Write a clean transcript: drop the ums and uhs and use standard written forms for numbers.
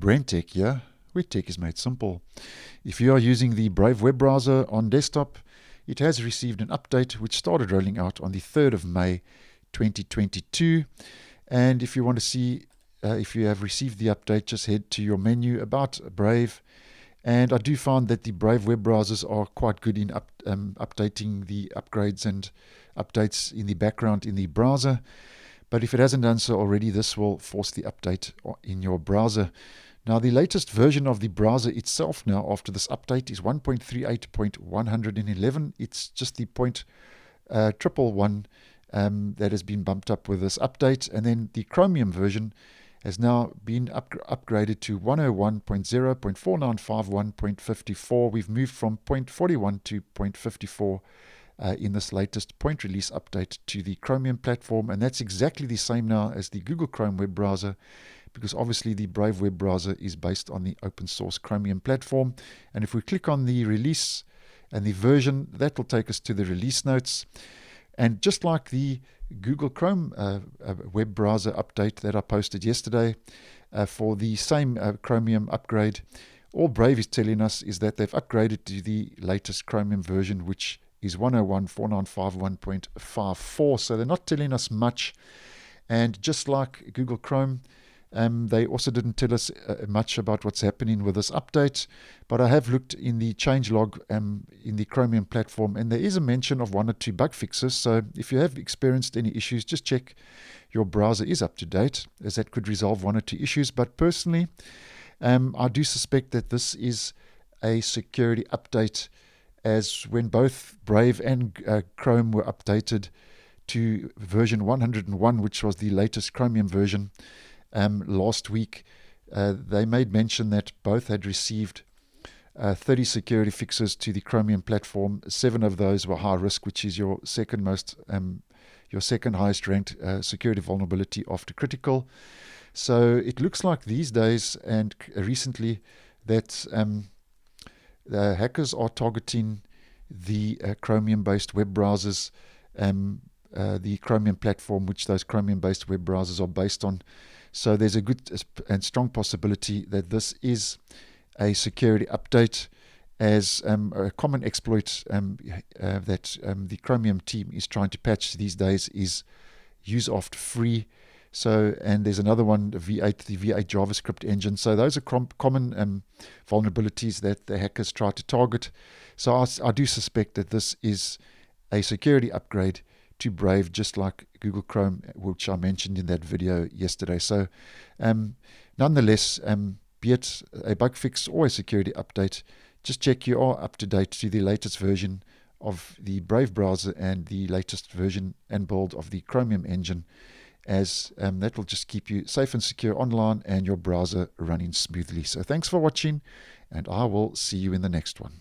BrenTech here, where tech is made simple. If you are using the Brave web browser on desktop, it has received an update which started rolling out on the 3rd of May 2022. And if you want to see if you have received the update, just head to your menu about Brave. And I do find that the Brave web browsers are quite good in updating the upgrades and updates in the background in the browser. But if it hasn't done so already, this will force the update in your browser. Now, the latest version of the browser itself now after this update is 1.38.111. It's just the 0.111 that has been bumped up with this update. And then the Chromium version has now been upgraded to 101.0.4951.54. We've moved from 0.41 to 0.54 in this latest point release update to the Chromium platform, and that's exactly the same now as the Google Chrome web browser, because obviously the Brave web browser is based on the open source Chromium platform. And if we click on the release and the version, that will take us to the release notes. And just like the Google Chrome web browser update that I posted yesterday for the same Chromium upgrade, all Brave is telling us is that they've upgraded to the latest Chromium version, which is 101.4951.54. So they're not telling us much. And just like Google Chrome, they also didn't tell us much about what's happening with this update. But I have looked in the changelog in the Chromium platform, and there is a mention of 1 or 2 bug fixes. So if you have experienced any issues, just check your browser is up to date, as that could resolve 1 or 2 issues. But personally, I do suspect that this is a security update, as when both Brave and Chrome were updated to version 101, which was the latest Chromium version last week, they made mention that both had received 30 security fixes to the Chromium platform. 7 of those were high risk, which is your second highest ranked security vulnerability after critical. So it looks like these days and recently that the hackers are targeting the Chromium-based web browsers, the Chromium platform, which those Chromium-based web browsers are based on. So there's a good and strong possibility that this is a security update, as a common exploit that the Chromium team is trying to patch these days is use after free. So, and there's another one, the V8 JavaScript engine. So those are common vulnerabilities that the hackers try to target. So I do suspect that this is a security upgrade to Brave, just like Google Chrome, which I mentioned in that video yesterday. So nonetheless, be it a bug fix or a security update, just check you are up to date to the latest version of the Brave browser and the latest version and build of the Chromium engine, as that will just keep you safe and secure online and your browser running smoothly. So thanks for watching, and I will see you in the next one.